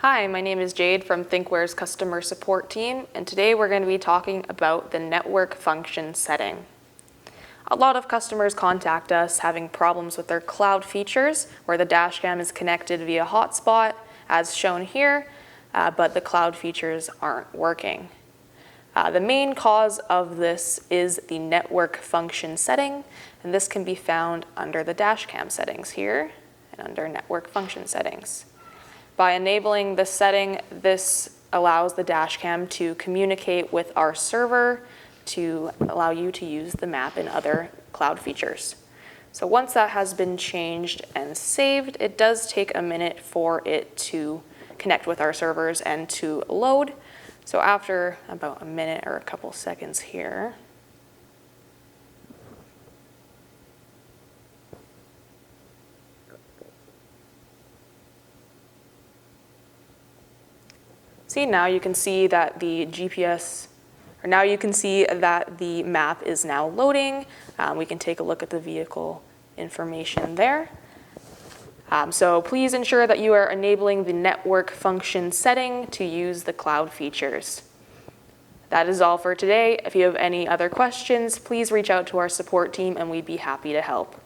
Hi, my name is Jade from Thinkware's customer support team, and today we're going to be talking about the network function setting. A lot of customers contact us having problems with their cloud features where the Dashcam is connected via hotspot, as shown here, but the cloud features aren't working. The main cause of this is the network function setting, and this can be found under the Dashcam settings here and under network function settings. By enabling this setting, this allows the Dashcam to communicate with our server to allow you to use the map and other cloud features. So once that has been changed and saved, it does take a minute for it to connect with our servers and to load. So after about a minute or a couple seconds here, now you can see that the map is now loading. We can take a look at the vehicle information there. So please ensure that you are enabling the network function setting to use the cloud features. That is all for today. If you have any other questions, please reach out to our support team and we'd be happy to help.